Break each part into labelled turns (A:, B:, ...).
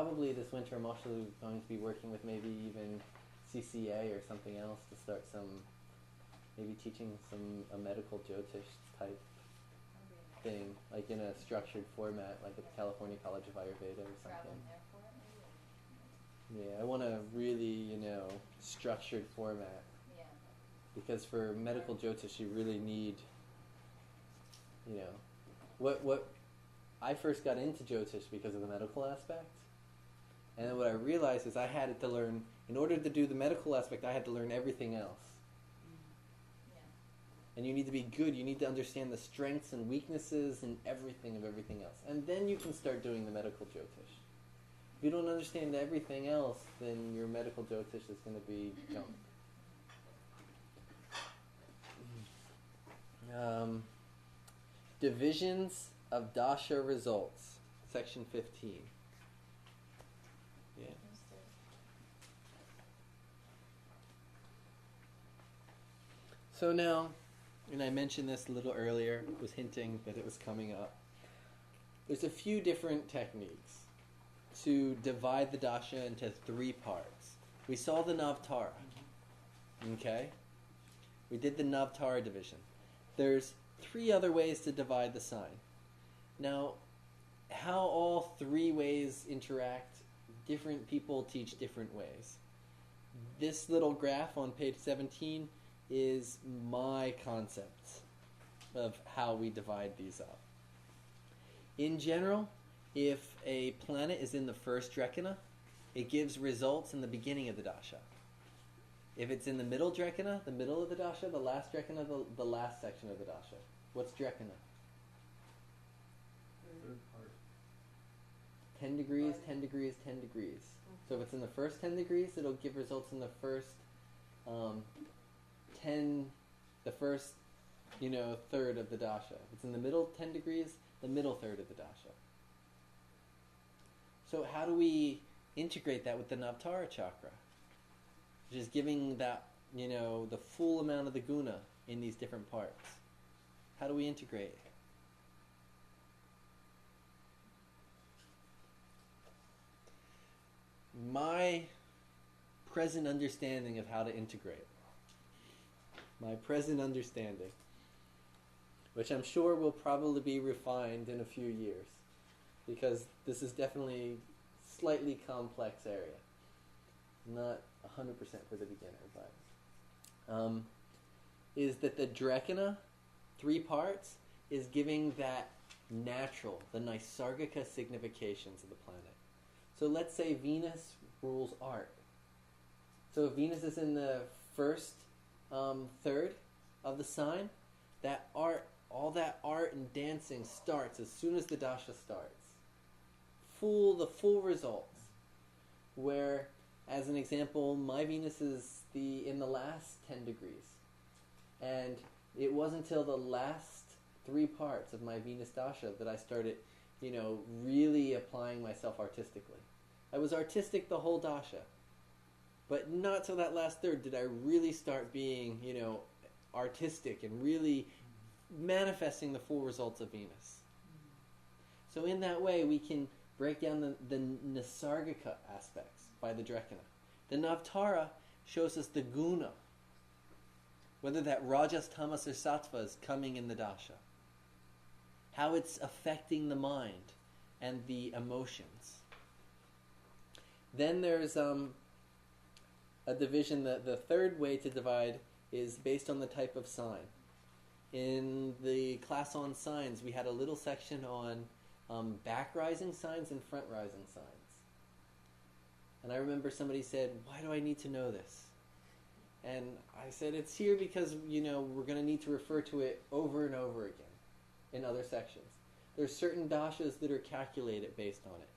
A: probably this winter I'm also going to be working with maybe even CCA or something else to start maybe teaching a medical Jyotish type thing, like in a structured format, like at the California College of Ayurveda or something. Yeah, I want a really, structured format.
B: Yeah.
A: Because for medical Jyotish, you really need, what I first got into Jyotish because of the medical aspect. And then what I realized is I had to learn, in order to do the medical aspect, I had to learn everything else.
B: Yeah.
A: And you need to be good. You need to understand the strengths and weaknesses and everything of everything else. And then you can start doing the medical Jyotish. If you don't understand everything else, then your medical Jyotish is going to be junk. Divisions of Dasha results, section 15. Yeah. So now, and I mentioned this a little earlier, was hinting that it was coming up. There's a few different techniques to divide the dasha into 3 parts. We saw the Navtara. Okay? We did the Navtara division. There's 3 other ways to divide the sign. Now, how all 3 ways interact, different people teach different ways. This little graph on page 17 is my concept of how we divide these up. In general, if a planet is in the first drekana, it gives results in the beginning of the dasha. If it's in the middle drekana, the middle of the dasha, the last drekana, the last section of the dasha. What's drekana?
C: Third part.
A: 10 degrees, 10 degrees, 10 degrees. So if it's in the first 10 degrees, it'll give results in the first third of the dasha. If it's in the middle 10 degrees, the middle third of the dasha. So how do we integrate that with the Navtara chakra? Which is giving that, the full amount of the guna in these different parts. How do we integrate? My present understanding of how to integrate. My present understanding, which I'm sure will probably be refined in a few years, because this is definitely a slightly complex area. Not 100% for the beginner, but is that the drekana, 3 parts, is giving that natural, the Nisargika significations of the planet. So let's say Venus rules art. So if Venus is in the first third of the sign, that art, all that art and dancing starts as soon as the dasha starts. The full results. Where, as an example, my Venus is in the last 10 degrees. And it wasn't until the last 3 parts of my Venus dasha that I started, really applying myself artistically. I was artistic the whole dasha. But not till that last third did I really start being, artistic and really manifesting the full results of Venus. So in that way, we can break down the Nisargika aspects by the drekana. The Navtara shows us the guna, whether that rajas, tamas, or sattva is coming in the dasha, how it's affecting the mind and the emotions. Then there's a division. The third way to divide is based on the type of sign. In the class on signs, we had a little section on back rising signs and front rising signs. And I remember somebody said, "Why do I need to know this?" And I said, it's here because, we're going to need to refer to it over and over again in other sections. There's certain dashas that are calculated based on it.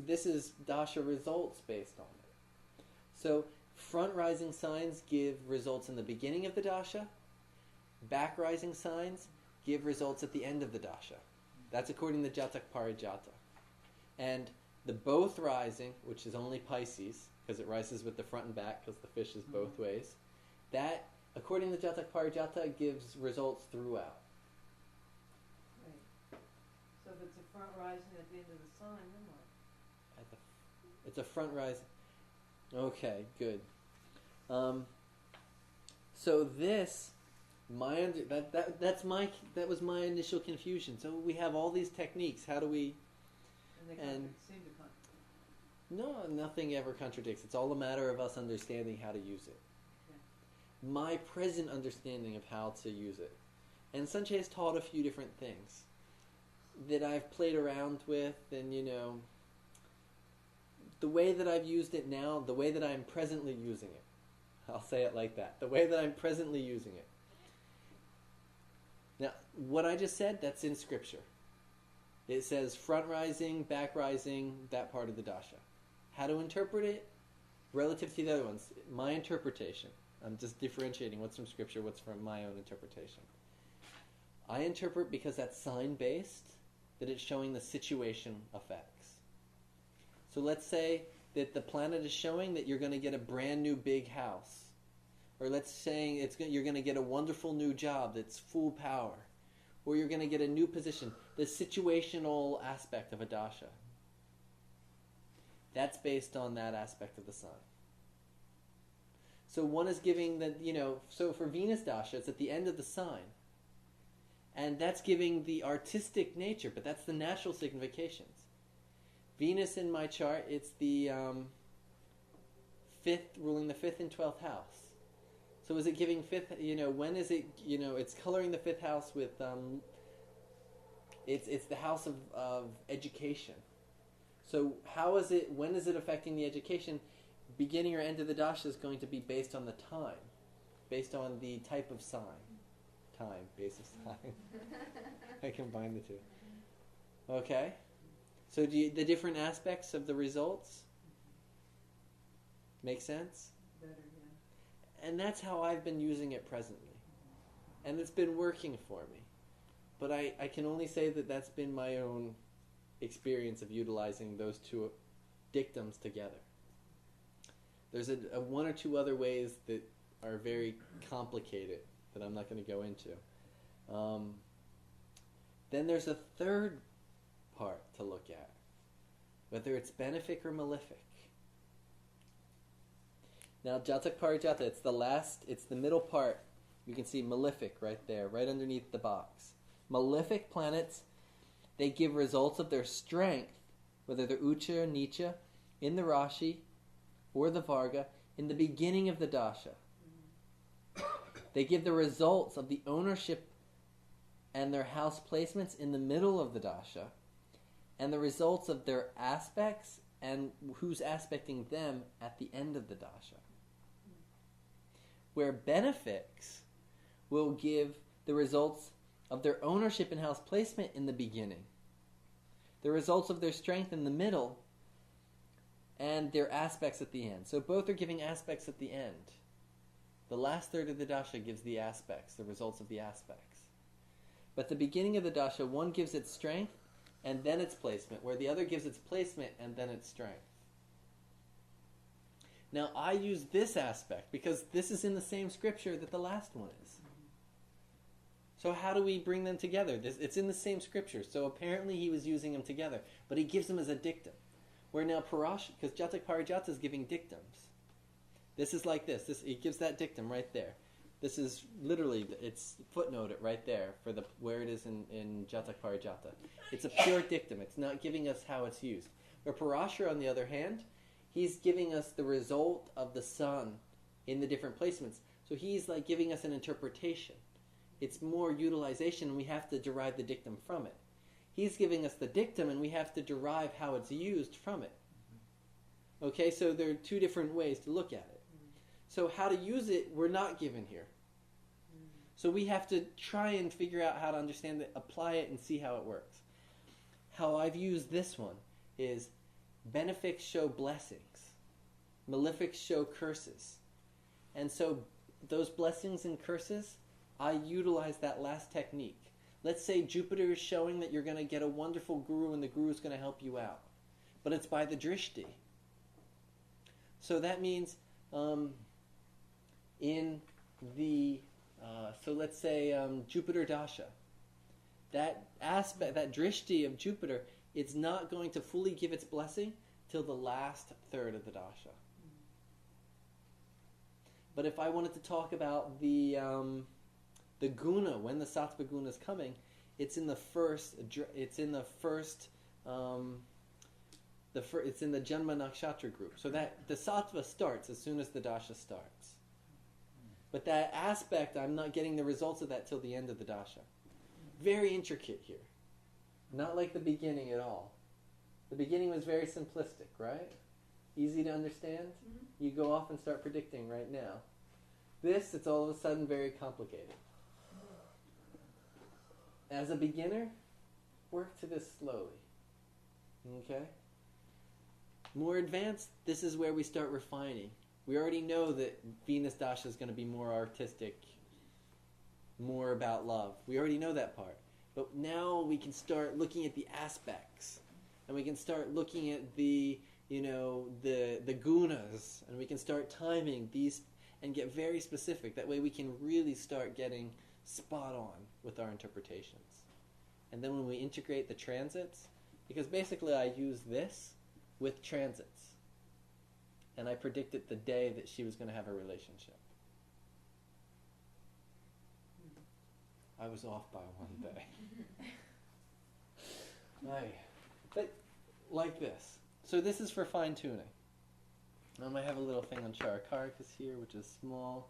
A: This is dasha results based on it. So front rising signs give results in the beginning of the dasha. Back rising signs give results at the end of the dasha. That's according to Jatak Parijata. And the both rising, which is only Pisces, because it rises with the front and back, because the fish is both ways, that, according to Jatak Parijata, gives results throughout.
D: Right. So if it's a front rising at the end of the sign, then what?
A: At the It's a front rising. Okay, good. So this, that was my initial confusion. So we have all these techniques. How do we?
C: And they seem to contradict.
A: No, nothing ever contradicts. It's all a matter of us understanding how to use it.
C: Okay.
A: My present understanding of how to use it. And Sanjay has taught a few different things that I've played around with, and the way that I've used it now, the way that I'm presently using it. I'll say it like that. The way that I'm presently using it. Now, what I just said, that's in Scripture. It says front rising, back rising, that part of the dasha. How to interpret it relative to the other ones. My interpretation. I'm just differentiating what's from Scripture, what's from my own interpretation. I interpret because that's sign-based, that it's showing the situation effects. So let's say that the planet is showing that you're going to get a brand new big house. Or let's say you're going to get a wonderful new job that's full power. Or you're going to get a new position. The situational aspect of a dasha. That's based on that aspect of the sun. So one is giving so for Venus dasha, it's at the end of the sign. And that's giving the artistic nature, but that's the natural significations. Venus in my chart, it's the ruling the 5th and 12th house. So is it giving when is it, it's coloring the 5th house with, it's the house of education. So when is it affecting the education? Beginning or end of the dasha is going to be based on the time, based on the type of sign. Time, basis time. I combine the two. Okay? So the different aspects of the results make sense?
C: Better, yeah.
A: And that's how I've been using it presently. And it's been working for me. But I can only say that that's been my own experience of utilizing those two dictums together. There's a one or two other ways that are very complicated that I'm not going to go into. Then there's a third part to look at, whether it's benefic or malefic. Now, Jatak Parijata, it's the middle part. You can see malefic right there, right underneath the box. Malefic planets, they give results of their strength, whether they're Ucha or Nicha, in the Rashi or the Varga, in the beginning of the dasha. They give the results of the ownership and their house placements in the middle of the dasha, and the results of their aspects and who's aspecting them at the end of the dasha. Where benefics will give the results of their ownership and house placement in the beginning, the results of their strength in the middle, and their aspects at the end. So both are giving aspects at the end. The last third of the dasha gives the aspects, the results of the aspects. But the beginning of the dasha, one gives its strength and then its placement, where the other gives its placement and then its strength. Now, I use this aspect because this is in the same scripture that the last one is. So how do we bring them together? It's in the same scripture, so apparently he was using them together, but he gives them as a dictum. Where now Parash, because Jatak Parijata is giving dictums. This is like this. He gives that dictum right there. This is literally, it's footnoted right there for where it is in Jatak Parijata. It's a pure dictum. It's not giving us how it's used. Where Parashara, on the other hand, he's giving us the result of the sun in the different placements. So he's like giving us an interpretation. It's more utilization, and we have to derive the dictum from it. He's giving us the dictum, and we have to derive how it's used from it. Okay, so there are two different ways to look at it. So how to use it, we're not given here. So we have to try and figure out how to understand it, apply it, and see how it works. How I've used this one is benefics show blessings. Malefics show curses. And so those blessings and curses, I utilize that last technique. Let's say Jupiter is showing that you're going to get a wonderful guru and the guru is going to help you out. But it's by the drishti. So that means in the, so let's say Jupiter Dasha, that aspect, that drishti of Jupiter, it's not going to fully give its blessing till the last third of the dasha. But if I wanted to talk about the guna, when the sattva guna is coming, it's in the first. It's in the first. It's in the Janma Nakshatra group. So that the sattva starts as soon as the dasha starts. But that aspect, I'm not getting the results of that till the end of the dasha. Very intricate here. Not like the beginning at all. The beginning was very simplistic, right? Easy to understand. You go off and start predicting right now. This, it's all of a sudden very complicated. As a beginner, work to this slowly. Okay? More advanced, this is where we start refining. We already know that Venus Dasha is going to be more artistic, more about love. We already know that part. But now we can start looking at the aspects. And we can start looking at the gunas. And we can start timing these and get very specific. That way we can really start getting spot on with our interpretations. And then when we integrate the transits, because basically I use this with transits. And I predicted the day that she was going to have a relationship. I was off by one day. But like this. So this is for fine-tuning. I have a little thing on Charakaras here, which is small.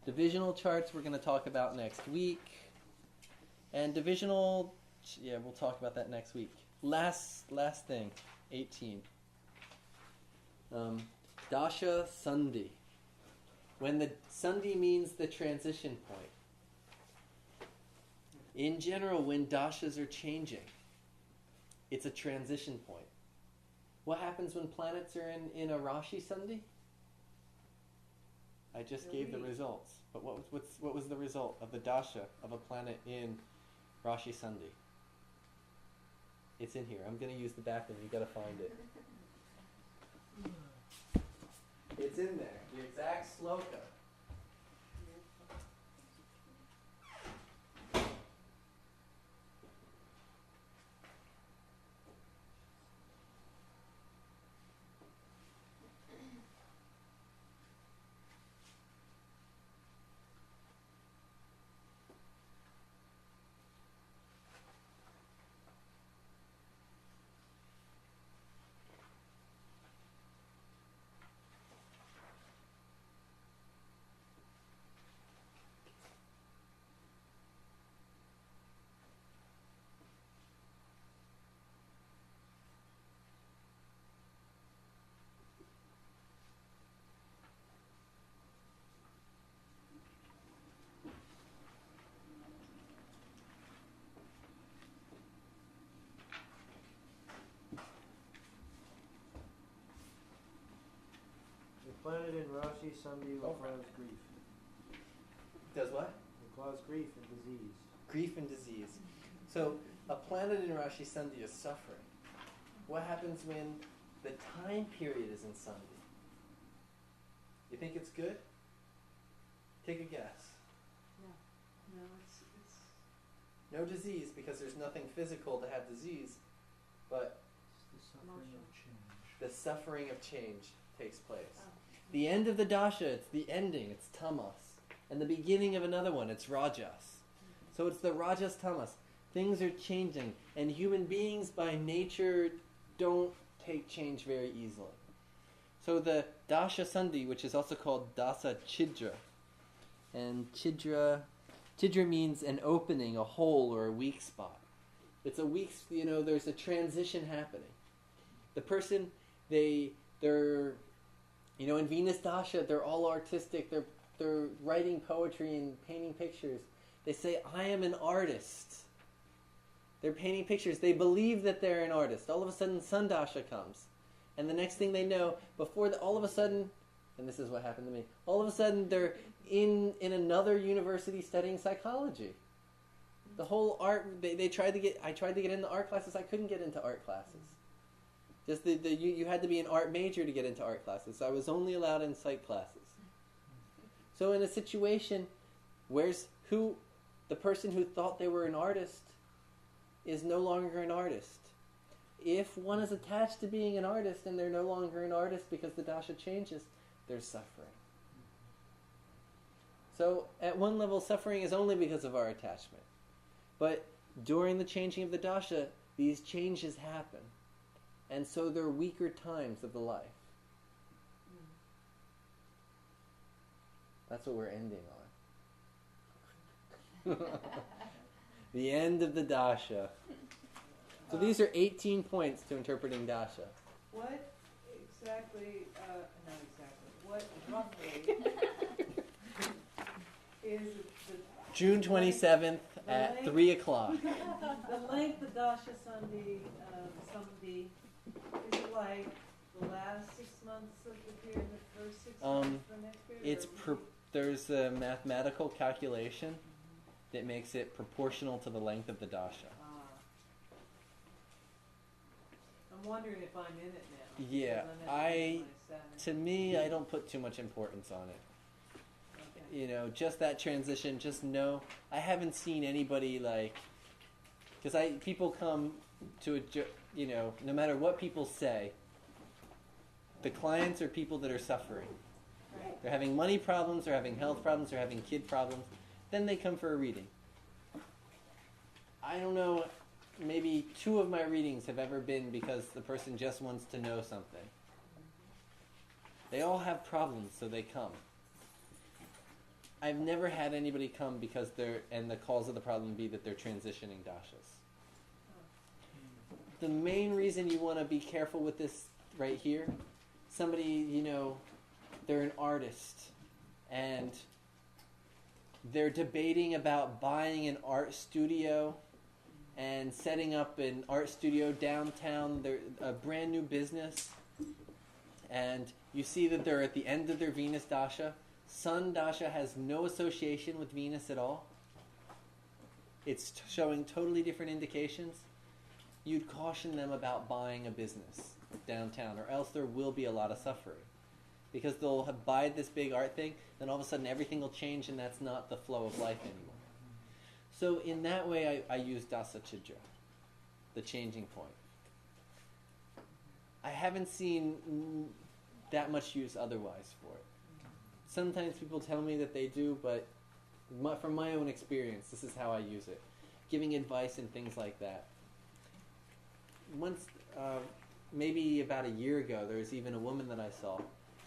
A: Divisional charts we're going to talk about next week. And divisional, we'll talk about that next week. Last thing, 18. Dasha Sandhi. When the Sandhi means the transition point. In general, when dashas are changing, it's a transition point. What happens when planets are in a Rashi Sandhi? I just gave the results. But what was the result of the dasha of a planet in Rashi Sandhi? It's in here. I'm going to use the background. You've got to find it. It's in there. The exact sloka.
D: Planet in Rashi Sandhi will cause grief.
A: Does what?
D: Will cause grief and disease.
A: Grief and disease. So a planet in Rashi Sandhi is suffering. What happens when the time period is in Sandhi? You think it's good? Take a guess.
C: No, it's
A: No disease, because there's nothing physical to have disease, but
D: It's the suffering of change.
A: the suffering of change takes place. The end of the dasha, it's the ending, it's tamas. And the beginning of another one, it's rajas. So it's the rajas tamas. Things are changing, and human beings by nature don't take change very easily. So the dasha sandhi, which is also called dasa chidra, and chidra means an opening, a hole, or a weak spot. It's a weak, there's a transition happening. The person, they're in Venus Dasha, they're all artistic. They're writing poetry and painting pictures. They say, I am an artist. They're painting pictures. They believe that they're an artist. All of a sudden, Sun Dasha comes. And the next thing they know, all of a sudden, and this is what happened to me, all of a sudden they're in another university studying psychology. The whole art, I tried to get into art classes. I couldn't get into art classes. Just you had to be an art major to get into art classes. So I was only allowed in psych classes. So in a situation the person who thought they were an artist is no longer an artist. If one is attached to being an artist and they're no longer an artist because the dasha changes, there's suffering. So at one level, suffering is only because of our attachment. But during the changing of the dasha, these changes happen. And so they're weaker times of the life. That's what we're ending on. The end of the dasha. So these are 18 points to interpreting dasha.
C: What exactly, not exactly, what roughly is the
A: June 27th at
C: length-
A: 3 o'clock.
C: the length of dasha Sandhi, is it like the last 6 months of the period, the first 6 months of the next period?
A: It's there's a mathematical calculation that makes it proportional to the length of the dasha.
C: I'm wondering if I'm in it now.
A: Yeah,
C: because I'm at the 27.
A: to me, I don't put too much importance on it.
C: Okay.
A: You know, just that transition, just know, I haven't seen anybody like, because people come to no matter what people say, the clients are people that are suffering.
C: Right.
A: They're having money problems, they're having health problems, they're having kid problems. Then they come for a reading. I don't know, maybe 2 of my readings have ever been because the person just wants to know something. They all have problems, so they come. I've never had anybody come because and the cause of the problem be that they're transitioning dashas. The main reason you want to be careful with this right here, somebody, they're an artist and they're debating about buying an art studio and setting up an art studio downtown. They're a brand new business, and you see that they're at the end of their Venus dasha. Sun dasha has no association with Venus at all. It's showing totally different indications. You'd caution them about buying a business downtown, or else there will be a lot of suffering. Because they'll buy this big art thing, then all of a sudden everything will change, and that's not the flow of life anymore. So in that way, I use Dasa Chidra, the changing point. I haven't seen that much use otherwise for it. Sometimes people tell me that they do, but from my own experience, this is how I use it. Giving advice and things like that. Once, maybe about a year ago, there was even a woman that I saw,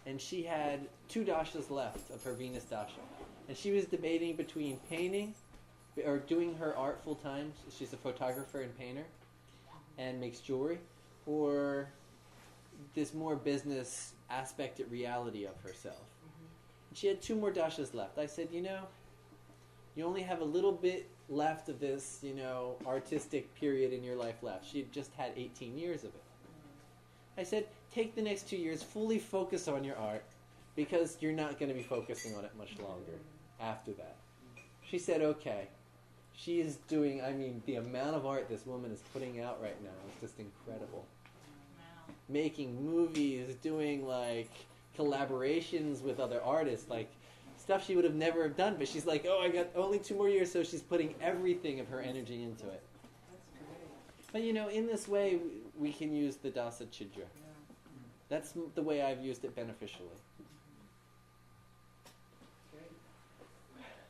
A: and she had 2 dashas left of her Venus dasha. And she was debating between painting or doing her art full time. She's a photographer and painter and makes jewelry, or this more business aspect at reality of herself. She had 2 more dashas left. I said, you only have a little bit left of this, artistic period in your life left. She had just had 18 years of it. I said, take the next 2 years, fully focus on your art, because you're not going to be focusing on it much longer after that. She said, okay. She is doing, the amount of art this woman is putting out right now is just incredible.
B: Wow.
A: Making movies, doing collaborations with other artists, stuff she would have never done, but she's like, I got only 2 more years, so she's putting everything of her energy into it.
C: That's great.
A: But in this way, we can use the Dasa Chidra.
C: Yeah.
A: That's the way I've used it beneficially.
C: Great.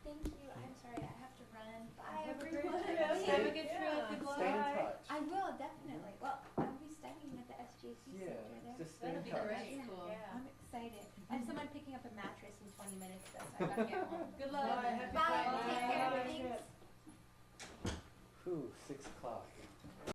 E: Thank you. I'm sorry, I have to run. Bye,
C: Have a great
E: everyone.
C: trip.
E: Have a
C: Stay-
E: good trip. Good luck.
D: Stay in touch.
E: I will, definitely. Well, I'll be studying at the SJC
D: Yeah,
E: Center there.
D: just stay in
B: That'll be
D: touch.
B: great.
E: Yeah.
B: Cool.
E: I'm excited. I have someone picking up a mattress in 20 minutes, so I gotta get home. Good luck.
C: Bye. Happy
E: Bye.
C: Friday.
E: Take